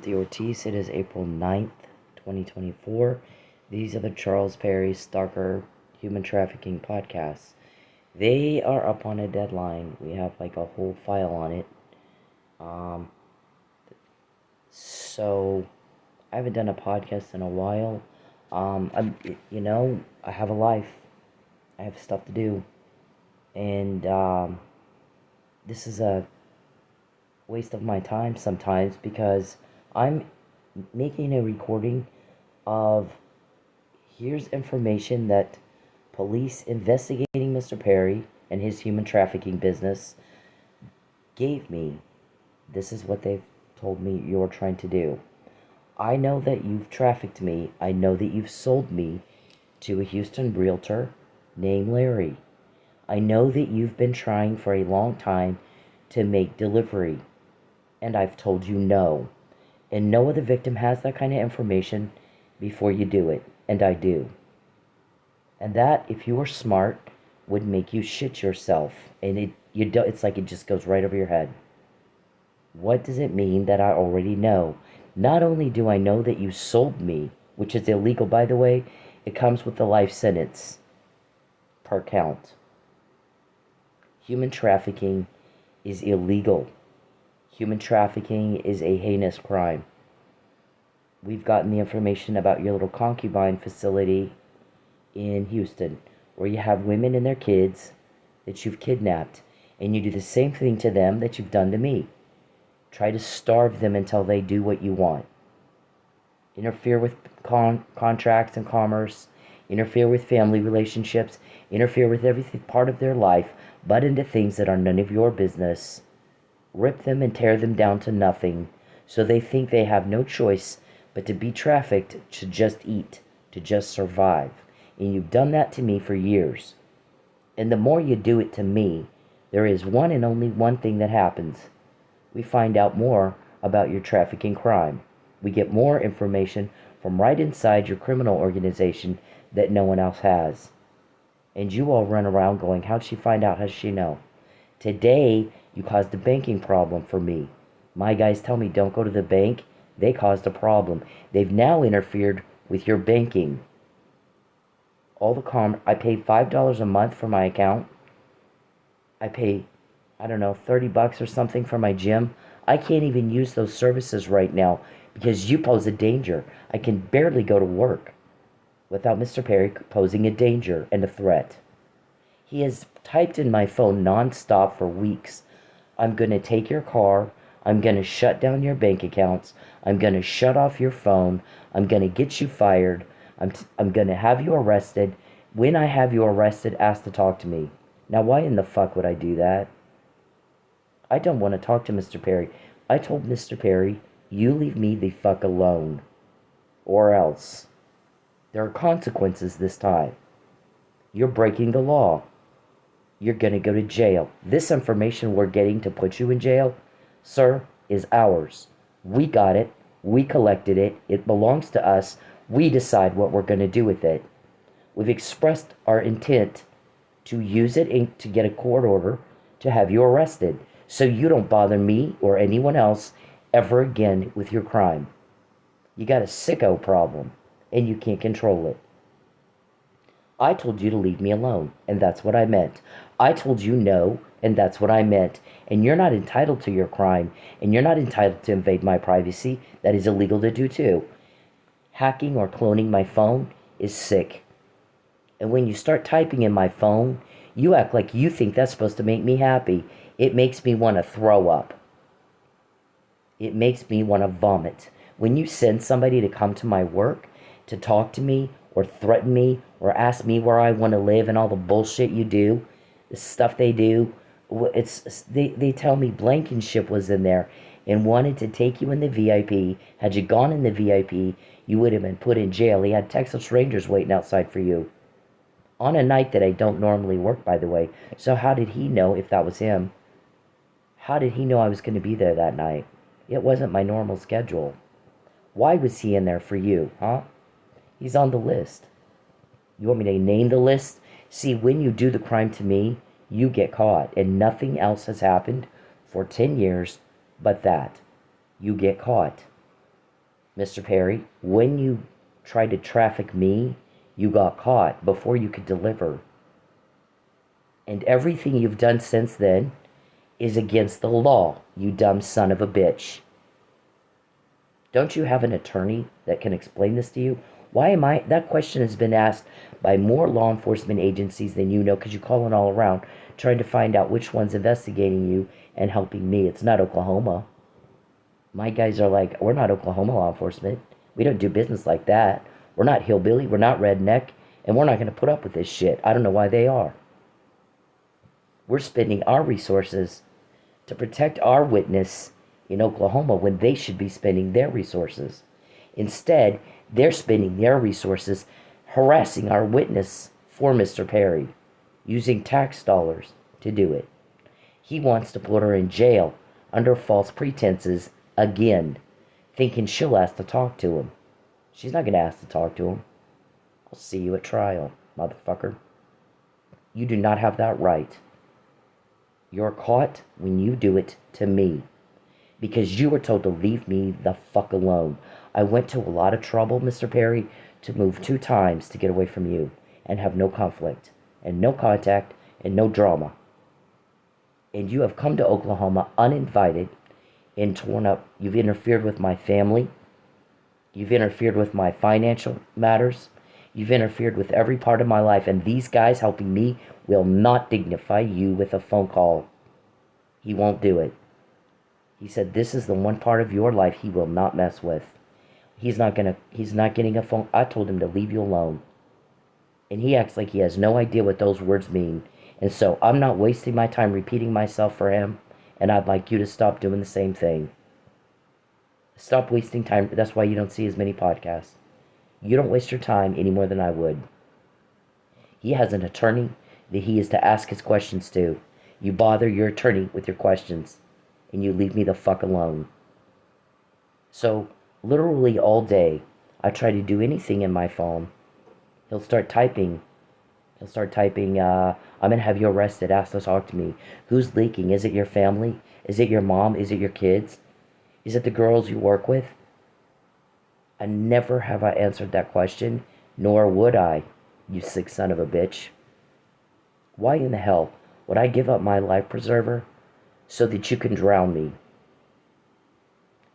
Cynthia Ortiz. It is April 9th, 2024. These are the Charles Perry Stalker Human Trafficking podcasts. They are up on a deadline. We have like a whole file on it. So I haven't done a podcast in a while. I have a life. I have stuff to do. And this is a waste of my time sometimes because I'm making a recording of here's information that police investigating Mr. Perry and his human trafficking business gave me. This is what they've told me you're trying to do. I know that you've trafficked me. I know that you've sold me to a Houston realtor named Larry. I know that you've been trying for a long time to make delivery, and I've told you no. And no other victim has that kind of information before you do it, and I do. And that, if you were smart, would make you shit yourself, and it's like it just goes right over your head. What does it mean that I already know? Not only do I know that you sold me, which is illegal, by the way, it comes with a life sentence per count. Human trafficking is illegal. Human trafficking is a heinous crime. We've gotten the information about your little concubine facility in Houston, where you have women and their kids that you've kidnapped, and you do the same thing to them that you've done to me. Try to starve them until they do what you want. Interfere with contracts and commerce, interfere with family relationships, interfere with everything part of their life, butt into things that are none of your business. Rip them and tear them down to nothing, so they think they have no choice but to be trafficked, to just eat, to just survive. And you've done that to me for years. And the more you do it to me, there is one and only one thing that happens. We find out more about your trafficking crime. We get more information from right inside your criminal organization that no one else has. And you all run around going, how'd she find out? How'd she know? Today, you caused a banking problem for me. My guys tell me don't go to the bank. They caused a problem. They've now interfered with your banking. I pay $5 a month for my account. I pay, $30 or something for my gym. I can't even use those services right now because you pose a danger. I can barely go to work without Mr. Perry posing a danger and a threat. He has typed in my phone nonstop for weeks. I'm going to take your car. I'm going to shut down your bank accounts. I'm going to shut off your phone. I'm going to get you fired. I'm going to have you arrested. When I have you arrested, ask to talk to me. Now, why in the fuck would I do that? I don't want to talk to Mr. Perry. I told Mr. Perry, you leave me the fuck alone. Or else. There are consequences this time. You're breaking the law. You're going to go to jail. This information we're getting to put you in jail, sir, is ours. We got it. We collected it. It belongs to us. We decide what we're going to do with it. We've expressed our intent to use it to get a court order to have you arrested so you don't bother me or anyone else ever again with your crime. You got a sicko problem and you can't control it. I told you to leave me alone, and that's what I meant. I told you no, and that's what I meant. And you're not entitled to your crime, and you're not entitled to invade my privacy. That is illegal to do too. Hacking or cloning my phone is sick. And when you start typing in my phone, you act like you think that's supposed to make me happy. It makes me want to throw up. It makes me want to vomit. When you send somebody to come to my work, to talk to me, or threaten me, or ask me where I want to live and all the bullshit you do, the stuff they do, they tell me Blankenship was in there and wanted to take you in the VIP. Had you gone in the VIP, you would have been put in jail. He had Texas Rangers waiting outside for you. On a night that I don't normally work, by the way. So how did he know if that was him? How did he know I was going to be there that night? It wasn't my normal schedule. Why was he in there for you, huh? He's on the list. You want me to name the list? See, when you do the crime to me, you get caught, and nothing else has happened for 10 years but that. You get caught. Mr. Perry, when you tried to traffic me, you got caught before you could deliver. And everything you've done since then is against the law, you dumb son of a bitch. Don't you have an attorney that can explain this to you? Why am I? That question has been asked by more law enforcement agencies than you know, because you call it all around trying to find out which one's investigating you and helping me. It's not Oklahoma. My guys are like, we're not Oklahoma law enforcement. We don't do business like that. We're not hillbilly. We're not redneck. And we're not going to put up with this shit. I don't know why they are. We're spending our resources to protect our witness in Oklahoma when they should be spending their resources. Instead, they're spending their resources harassing our witness for Mr. Perry, using tax dollars to do it. He wants to put her in jail under false pretenses again, thinking she'll ask to talk to him. She's not going to ask to talk to him. I'll see you at trial, motherfucker. You do not have that right. You're caught when you do it to me, because you were told to leave me the fuck alone. I went to a lot of trouble, Mr. Perry, to move 2 times to get away from you and have no conflict and no contact and no drama. And you have come to Oklahoma uninvited and torn up. You've interfered with my family. You've interfered with my financial matters. You've interfered with every part of my life. And these guys helping me will not dignify you with a phone call. He won't do it. He said this is the one part of your life he will not mess with. He's not getting a phone. I told him to leave you alone. And he acts like he has no idea what those words mean. And so I'm not wasting my time repeating myself for him. And I'd like you to stop doing the same thing. Stop wasting time. That's why you don't see as many podcasts. You don't waste your time any more than I would. He has an attorney that he is to ask his questions to. You bother your attorney with your questions. And you leave me the fuck alone. So, literally all day, I try to do anything in my phone. He'll start typing, I'm going to have you arrested, ask to talk to me. Who's leaking? Is it your family? Is it your mom? Is it your kids? Is it the girls you work with? And never have I answered that question, nor would I, you sick son of a bitch. Why in the hell would I give up my life preserver so that you can drown me?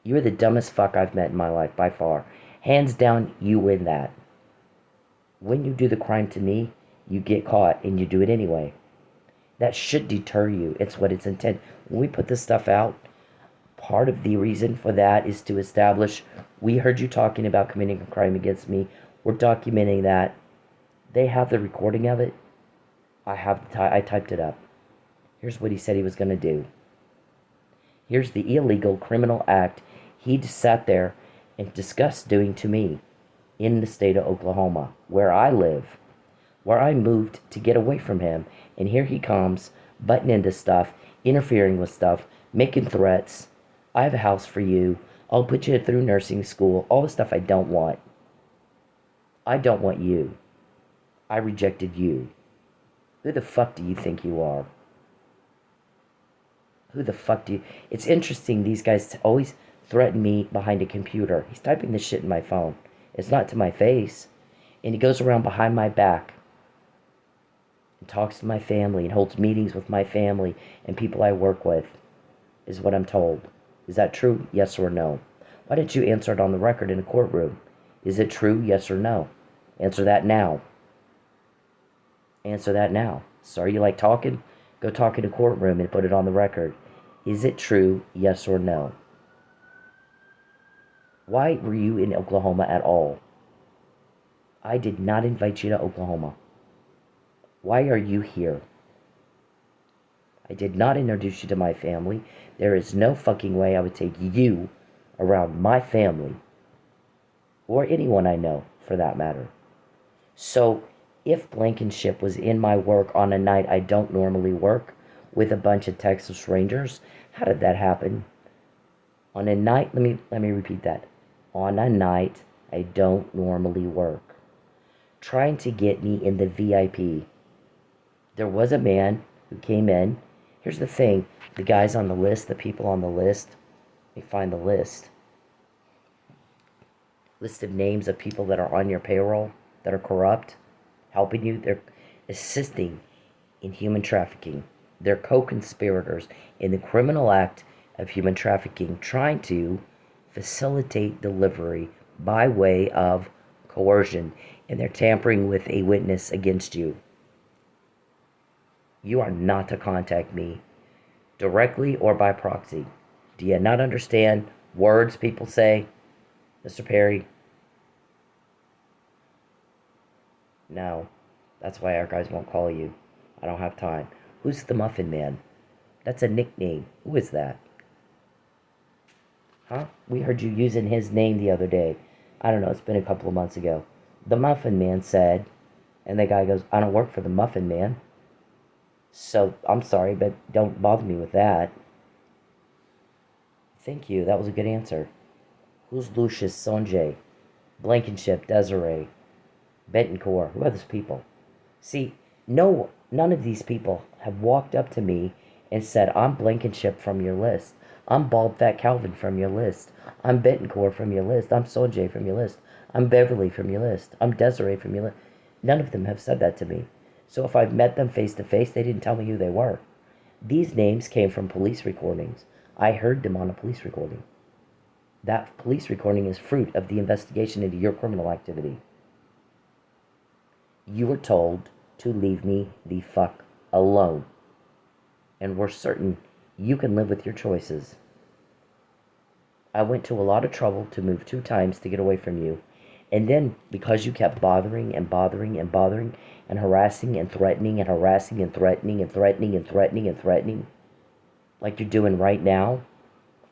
You're the dumbest fuck I've met in my life, by far. Hands down, you win that. When you do the crime to me, you get caught, and you do it anyway. That should deter you. It's what it's intended. When we put this stuff out, part of the reason for that is to establish, we heard you talking about committing a crime against me. We're documenting that. They have the recording of it. I typed it up. Here's what he said he was going to do. Here's the illegal criminal act he sat there and discussed doing to me in the state of Oklahoma, where I live, where I moved to get away from him. And here he comes, butting into stuff, interfering with stuff, making threats. I have a house for you. I'll put you through nursing school. All the stuff I don't want. I don't want you. I rejected you. Who the fuck do you think you are? Who the fuck do you... It's interesting, these guys always threaten me behind a computer. He's typing this shit in my phone. It's not to my face. And he goes around behind my back and talks to my family and holds meetings with my family and people I work with, is what I'm told. Is that true? Yes or no? Why didn't you answer it on the record in a courtroom? Is it true? Yes or no? Answer that now. Answer that now. Sorry, you like talking? Go talk in a courtroom and put it on the record. Is it true? Yes or no? Why were you in Oklahoma at all? I did not invite you to Oklahoma. Why are you here? I did not introduce you to my family. There is no fucking way I would take you around my family. Or anyone I know, for that matter. So, if Blankenship was in my work on a night I don't normally work with a bunch of Texas Rangers, how did that happen? On a night, let me repeat that. On a night I don't normally work. Trying to get me in the VIP. There was a man who came in. Here's the thing. The guys on the list, the people on the list. Let me find the list. list of names of people that are on your payroll that are corrupt, helping you. They're assisting in human trafficking. They're co-conspirators in the criminal act of human trafficking, trying to facilitate delivery by way of coercion, and they're tampering with a witness against you. You are not to contact me directly or by proxy. Do you not understand words people say, Mr. Perry? No. That's why our guys won't call you. I don't have time. Who's the Muffin Man? That's a nickname. Who is that? Huh? We heard you using his name the other day. I don't know, it's been a couple of months ago. The Muffin Man said, and the guy goes, I don't work for the Muffin Man. So, I'm sorry, but don't bother me with that. Thank you, that was a good answer. Who's Lucius, Sonjay, Blankenship, Desiree, Betancourt? Who are those people? See, no, none of these people have walked up to me and said, I'm Blankenship from your list. I'm Bald Fat Calvin from your list. I'm Betancourt from your list. I'm Sonjay from your list. I'm Beverly from your list. I'm Desiree from your list. None of them have said that to me. So if I've met them face to face, they didn't tell me who they were. These names came from police recordings. I heard them on a police recording. That police recording is fruit of the investigation into your criminal activity. You were told to leave me the fuck alone. And we're certain you can live with your choices. I went to a lot of trouble to move 2 times to get away from you. And then, because you kept bothering and bothering and bothering and harassing and threatening and harassing and threatening and threatening and threatening and threatening, like you're doing right now,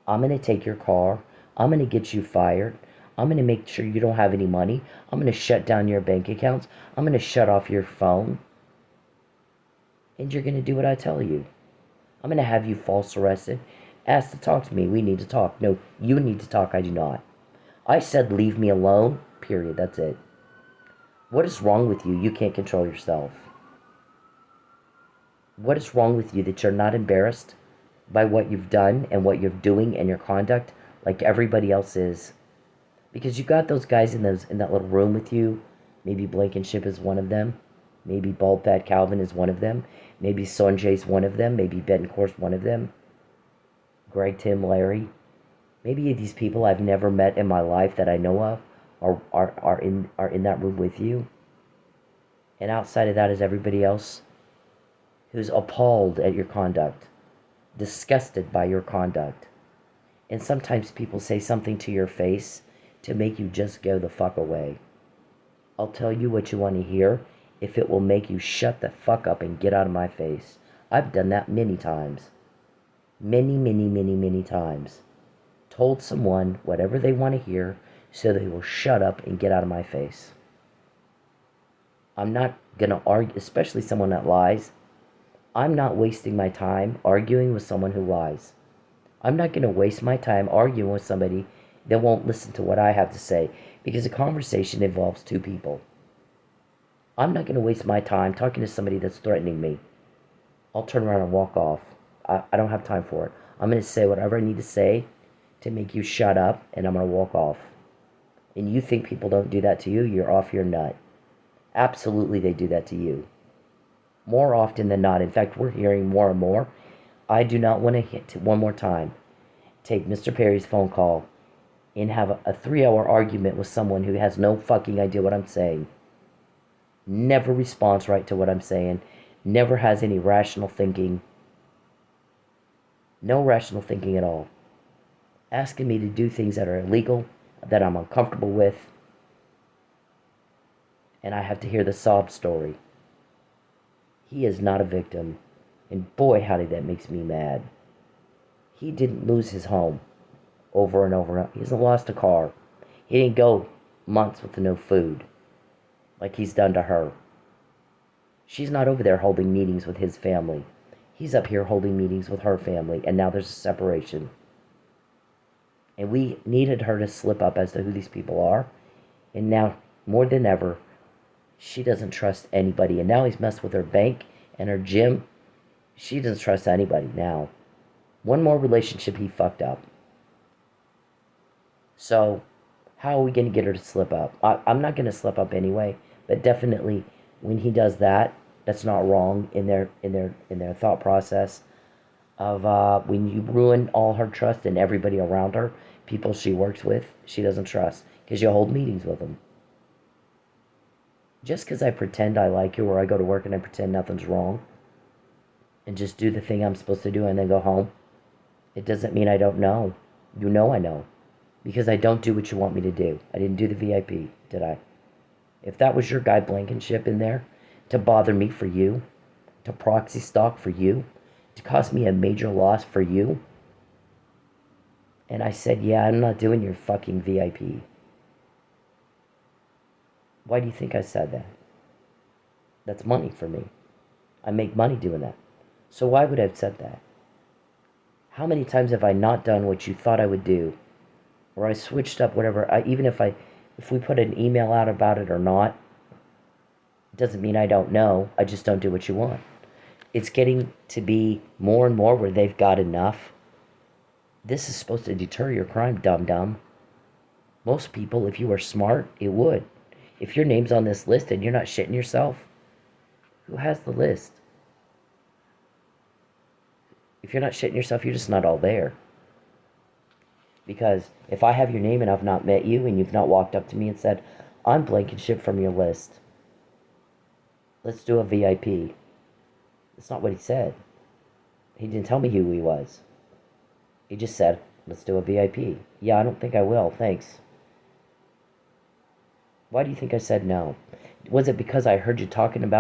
I'm going to take your car. I'm going to get you fired. I'm going to make sure you don't have any money. I'm going to shut down your bank accounts. I'm going to shut off your phone. And you're going to do what I tell you. I'm going to have you false arrested. Ask to talk to me. We need to talk. No, you need to talk. I do not. I said leave me alone. Period. That's it. What is wrong with you? You can't control yourself. What is wrong with you that you're not embarrassed by what you've done and what you're doing and your conduct like everybody else is? Because you got those guys in that little room with you. Maybe Blankenship is one of them. Maybe Bald Fat Calvin is one of them. Maybe Sonjay's one of them. Maybe Betancourt's one of them. Greg, Tim, Larry. Maybe these people I've never met in my life that I know of are in that room with you. And outside of that is everybody else who's appalled at your conduct, disgusted by your conduct. And sometimes people say something to your face to make you just go the fuck away. I'll tell you what you want to hear if it will make you shut the fuck up and get out of my face. I've done that many times. Many times. Told someone whatever they want to hear so they will shut up and get out of my face. I'm not going to argue, especially someone that lies. I'm not wasting my time arguing with someone who lies. I'm not going to waste my time arguing with somebody that won't listen to what I have to say, because a conversation involves 2 people. I'm not going to waste my time talking to somebody that's threatening me. I'll turn around and walk off. I don't have time for it. I'm going to say whatever I need to say to make you shut up, and I'm going to walk off. And you think people don't do that to you? You're off your nut. Absolutely they do that to you. More often than not. In fact, we're hearing more and more. I do not want to hit one more time. Take Mr. Perry's phone call and have a 3-hour argument with someone who has no fucking idea what I'm saying. Never responds right to what I'm saying. Never has any rational thinking. No rational thinking at all. Asking me to do things that are illegal, that I'm uncomfortable with. And I have to hear the sob story. He is not a victim. And boy, howdy, that makes me mad. He didn't lose his home over and over and over. He hasn't lost a car. He didn't go months with no food like he's done to her. She's not over there holding meetings with his family. He's up here holding meetings with her family, and now there's a separation. And we needed her to slip up as to who these people are. And now, more than ever, she doesn't trust anybody. And now he's messed with her bank and her gym. She doesn't trust anybody now. One more relationship he fucked up. So, How are we going to get her to slip up? I'm not going to slip up anyway, but definitely when he does that, that's not wrong in their thought process of when you ruin all her trust and everybody around her, people she works with, she doesn't trust because you hold meetings with them. Just because I pretend I like you or I go to work and I pretend nothing's wrong and just do the thing I'm supposed to do and then go home, it doesn't mean I don't know. You know I know. Because I don't do what you want me to do. I didn't do the VIP, did I? If that was your guy Blankenship in there, to bother me for you, to proxy stock for you, to cause me a major loss for you, and I said, yeah, I'm not doing your fucking VIP. Why do you think I said that? That's money for me. I make money doing that. So why would I have said that? How many times have I not done what you thought I would do? Or I switched up whatever, even if we put an email out about it or not, it doesn't mean I don't know. I just don't do what you want. It's getting to be more and more where they've got enough. This is supposed to deter your crime, dum-dum. Most people, if you were smart, it would. If your name's on this list and you're not shitting yourself, who has the list? If you're not shitting yourself, you're just not all there. Because if I have your name and I've not met you and you've not walked up to me and said, I'm Blankenship from your list, let's do a VIP. That's not what he said. He didn't tell me who he was. He just said, let's do a VIP. Yeah, I don't think I will, thanks. Why do you think I said no? Was it because I heard you talking about